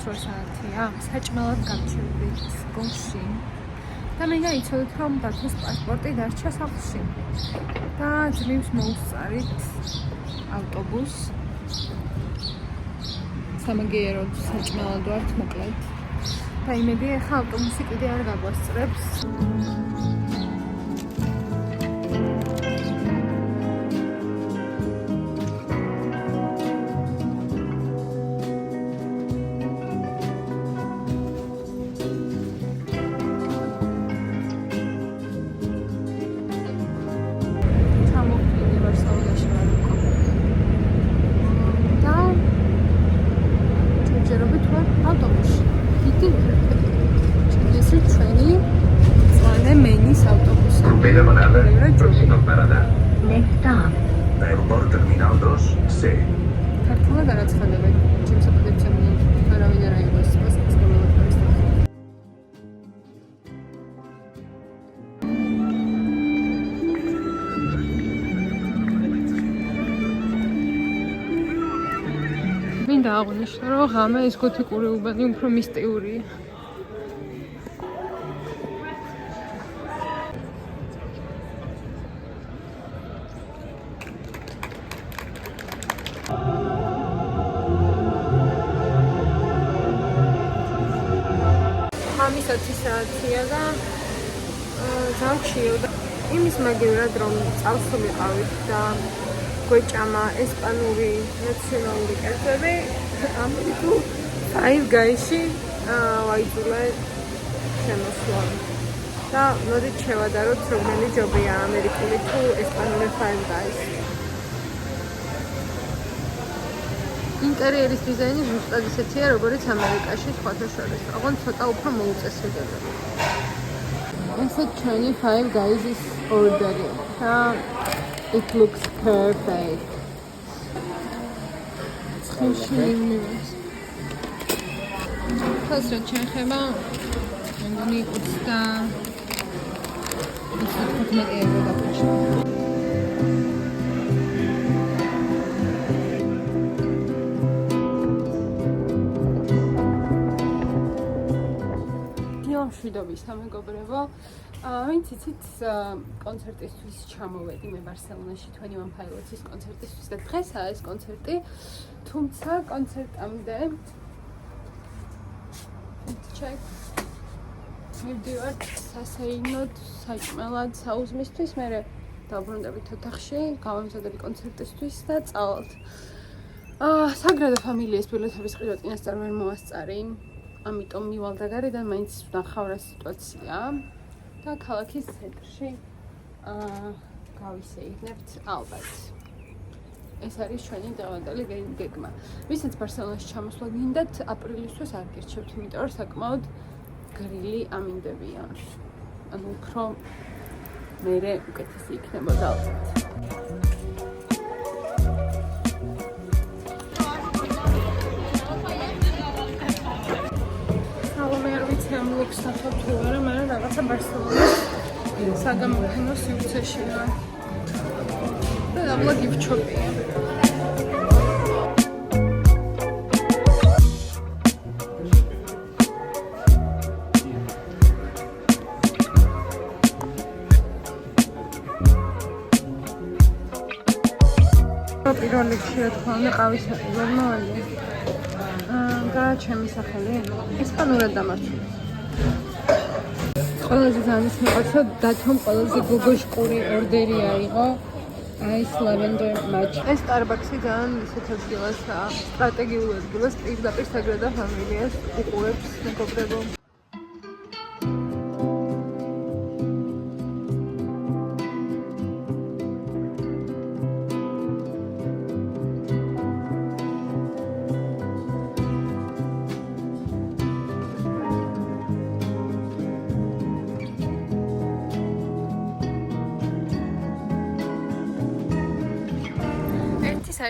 8 საათია საჭმელად გამჩერდით გულში და მე გაიცოდეთ რომ დათოს პასპორტი დარჩა სახლში და ძლივს მოუსწარით ავტობუსს სამაგიეროდ საჭმელად ვართ მოკლედ და იმედია ახლა ავტობუსი კიდე არ გაგვასწრებს Aeroport Terminal 2C. ქართულად არ აცხადებენ. ჩემს აპლიკაციებში არავინ არ აიღოს პასპორტის გამოვაკლების თანხა. მინდა აღვნიშნო, რომ ღამე ეს გოთიკური უბანი უფრო მისტიურია. ამისაცი საათია და ზავჩიო და იმის მაგივრად რომ წავსულიყავით და გვეჭამა ესპანური ნაციონალური კერძები ამიტომ Five Guys-ში ვაიძულე შემოსვლა და მოდით შევადაროთ რომელი ჯობია ამერიკული თუ ესპანური Five Guys. ინტერიერის დიზაინი ზუსტად ისეთია, როგორც ამერიკაში სხვათა შორის, ოღონდ ცოტა უფრო მოუწესრიგებელი. ესე ჩვენი Five Guys-ის ორდერი და it looks perfect. ცხენშინიმის. ხას რა ჩეხება? მეგონი 25 ევრო დაფუჭდა. შვიდობის სამეგობრებო, ვინც იცით კონცერტისთვის ჩამოვედი მე ბარსელონაში 21 Pilots-ის კონცერტისთვის და დღესაა ეს კონცერტი, თუმცა კონცერტამდე მივდივართ სასეირნოდ, საჭმელად, საუზმისთვის, მერე დავბრუნდებით ოთახში, გავამზადები კონცერტისთვის და წავალთ. საგრადა ფამილიას ბილეთების ყიდვა წინასწარ ვერ მოასწარი. ამიტომ მივალდა გარედან მაინც ვნახავ რა სიტუაცია და ქალაქის ცენტრში გავისეირნებთ ალბათ. ეს არის ჩვენი დღევანდელი გეგმა. ვისაც ბარსელონაში ჩამოსვლა გინდათ, აპრილისთვის არ გირჩევთ, იმიტომ რომ საკმაოდ გრილი ამინდებია. ანუ უფრო მერე უკეთესი იქნებოდა ალბათ. ამლოქს ნახავ თუ არა, მაგრამ რაღაცა ბარსელონას საგამოფენო სივრცეში ვარ. და ამლა გიფჩობია. პირველ რიგში რა თქმა უნდა ყავისაყი ვერ მოვალე. და ჩემი სახელი ესპანურად დამარცხდა. ყველაზე ძალიან მეყვარს დათომ ყველაზე გოგოშკური ორდერი აიღო ეს lavender match. ეს Starbucks-ი ძალიან ისეთ ადგილასაა, სტრატეგიულ ადგილას პირდაპირ საგრადა ფამილიას უყურებს მეგობრებო.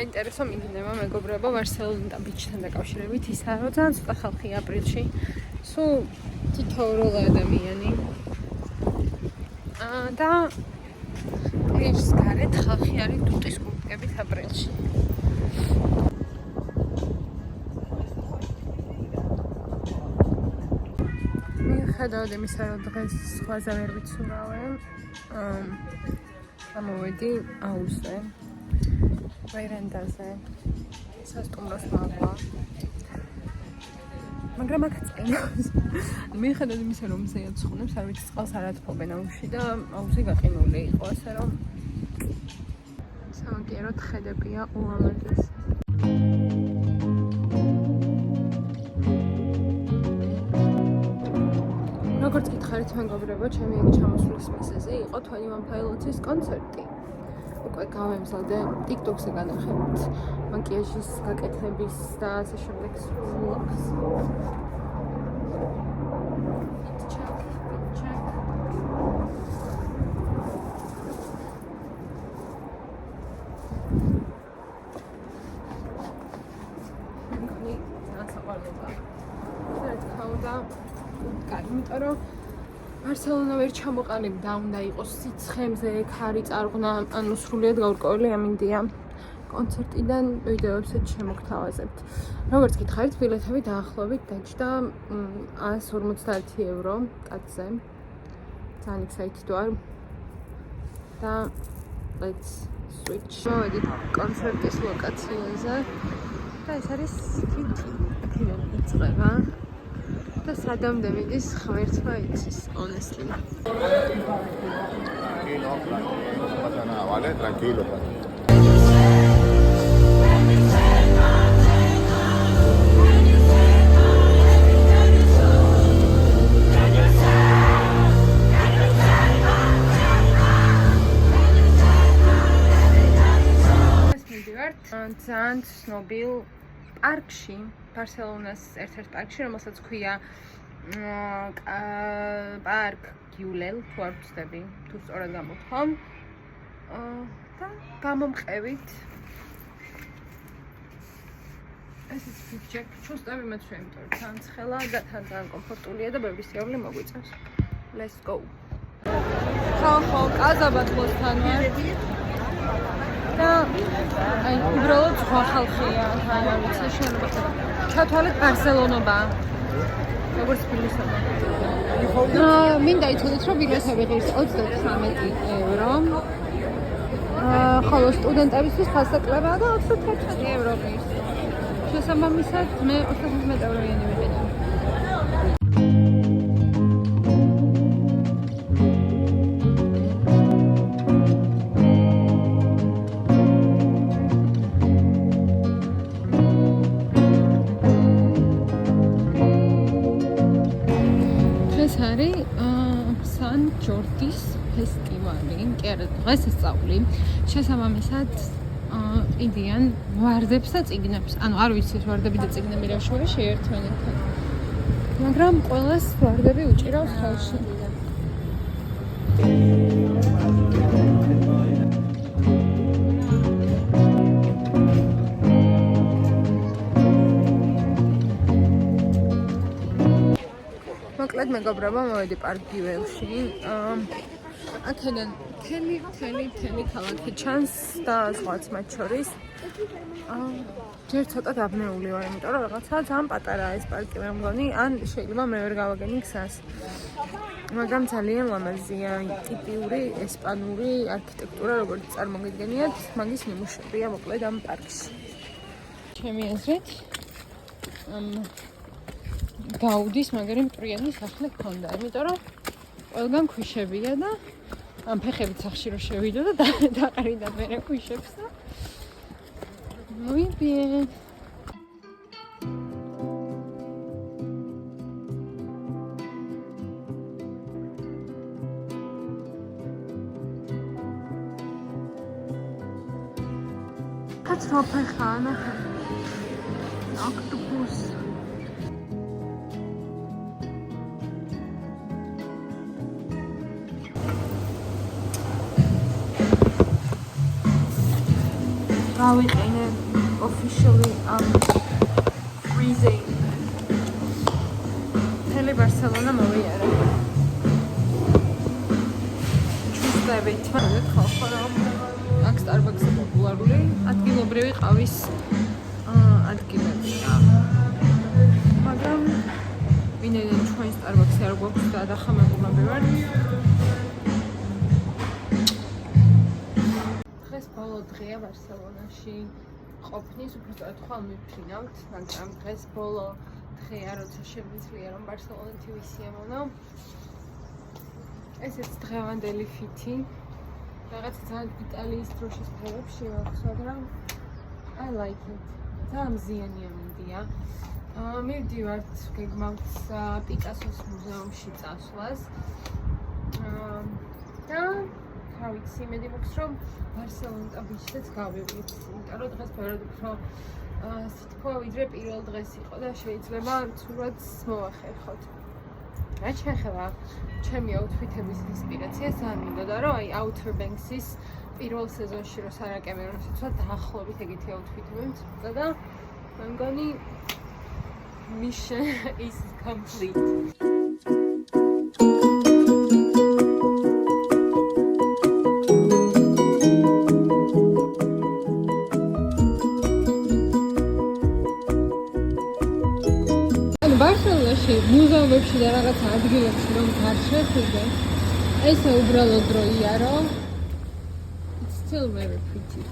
საინტერესო მიდინება მეგობრებო ბარსელონა და ბიჩთან დაკავშირებით ისაა რომ ძალიან ცოტა ხალხია აპრილში სულ თითოეული ადამიანი და ეს გარეთ ხალხი არის დუტის კურტკებით აპრილში მიუხედავად იმისა, რომ დღეს სხვაზე ვერ ვიცურავე, ამოვედი აუზზე, ვერანდაზე, სასტუმროს მაღლა. მაგრამ აქ წაინავს. მიუხედავად იმისა, რომ ზეა ცხუნებს, არ ვიცი წყალს არ ათბობენ აუზში და აუზი გაყინული იყო, ასე რომ სამაგიეროდ ხედებია ულამაზეს. როგორც გითხარით, მეგობრებო, ჩემი აქ ჩამოსვლის მიზეზი იყო 21 Pilots-ის კონცერტი. უკვე გავემზადე TikTok-ზე განახებთ მაკიაჟის გაკეთების და ასე შემდეგ vlogs. იმიტომ რომ ბარსელონა ვერ ჩამოყალიბდა, უნდა იყოს სიცხემზე, ქარი წარღვნა, ანუ სრულიად გაურკვეველი ამინდია. კონცერტიდან ვიდეოებსაც შემოგთავაზებთ. როგორც გითხარით, ბილეთები დაახლოებით დაჯდა 150 евро კაცზე. ძალიან excited ვარ. და let's switch. მოვედით კონცერტის ლოკაციაზე. და ეს არის თითი. აქედან იწყება. და სადამდე მიდის ღმერთმა იცის, honestly. Tranquilo. ძალიან ცნობილ პარკში, ბარსელონას ერთ-ერთ პარკში, რომელსაც ქვია პარკ გიულელ, თუ არ ვცდები, თუ სწორად გამოთქვა. და გამომყევით ესეც ფიჩეკ, ჩუსტები მეცვია, იმიტომ რომ ძალიან ცხელა და ძალიან კომფორტულია და ბევრი სიახლე მოგვიწევს. Let's go. ხო, კაზაბათლოსთან ვარ. და აი, უბრალოდ სხვა ხალხია, რა ვიცი, შენობათა. ჩათვალეთ ბარსელონობა. როგორც ფილმსა. მინდა იცოდეთ, რომ ბილეთები ღირს 33 евро. ხოლო სტუდენტებისთვის ხასიათლებაა და 31 евро ღირს. შესაბამისად, მე 35 ევროიანი ვიყიდე. სან ჯორდის ფესტივალი, კი არა, დღესასწაული. შესაბამისად, ყიდიან ვარდებს და წიგნებს. ანუ არ ვიცი, ეს ვარდები და წიგნები რა შორის შეერთმენეთთან. მაგრამ ყველას ვარდები უჭირავს ხელში. მოკლედ მეგობრებო, მოვედი პარკ გიველში. აქედან მთელი ქალაქი ჩანს და სხვაც მათ შორის. ჯერ ცოტა დაბნეული ვარ, იმიტომ რომ რაღაცა ძალიან პატარაა ეს პარკი, მე მგონი, ან შეიძლება მე ვერ გავაგენი გზას. მაგრამ ძალიან ლამაზია, ტიპიური ესპანური არქიტექტურა, როგორც წარმოგიდგენიათ, მაგის ნიმუშებია მოკლედ ამ პარკში. ჩემი აზრით, გაუდის მაგარი მტრიანი სახლი ჰქონდა, იმიტომ რომ ყველგან ქვიშებია და ამ ფეხებით სახში რო შევიდო და დაყრიდა მერე ქვიშებს და muy bien. That's not pechana. Octopus. გავიყენე officially freezing. მთელი ბარსელონა მოვიარე. ჩუსტებით, მაგრამ ხალხო რომ აქ Starbucks-ი პოპულარული ადგილობრივი ყავის ადგილებია. მაგრამ ვინაიდან ჩვენ Starbucks-ი არ გვაქვს და დახამებულები ვართ. დღეს ბოლო დღეა ბარსელონაში ყოფნის, უბრალოდ ხვალ მიფრინავთ, მაგრამ დღეს ბოლო დღეა, როცა შემიძლია რომ ბარსელონეთი ვისიამოვნო. ესეც დღევანდელი ფითი. რაღაცა ძალიან იტალიის დროშის ფერებში მაქვს, მაგრამ I like it. ძალიან მზიანია მინდია. მივდივართ, გეგმავთ პიკასოს მუზეუმში წასვლას. და რა ვიცი, იმედი მაქვს, რომ ბარსელონა ბიჭსაც გავივლით. იმიტომ რომ დღეს ბევრად უფრო სითბოა, ვიდრე პირველ დღეს იყო და შეიძლება ცუდად მოვახერხოთ. რაც შეეხება ჩემი აუთფიტების ინსპირაცია, ძალიან მინდოდა, რომ აი Outer Banks-ის პირველ სეზონში რო სარა კემერონის ცოტა დაახლოებით ეგეთი აუთფიტები მწვდა და მე მგონი mission is complete. ბარსელონაში მუზეუმებში და რაღაცა ადგილებში რომ გარშევიდე, ესე უბრალოდ რო იარო. It's still very pretty.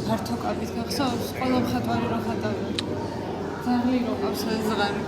ფართო კაბით გახსოვს, ყველა მხატვარი რო ხატავდა. ძაღლი რო ყავს ეს ზღარი.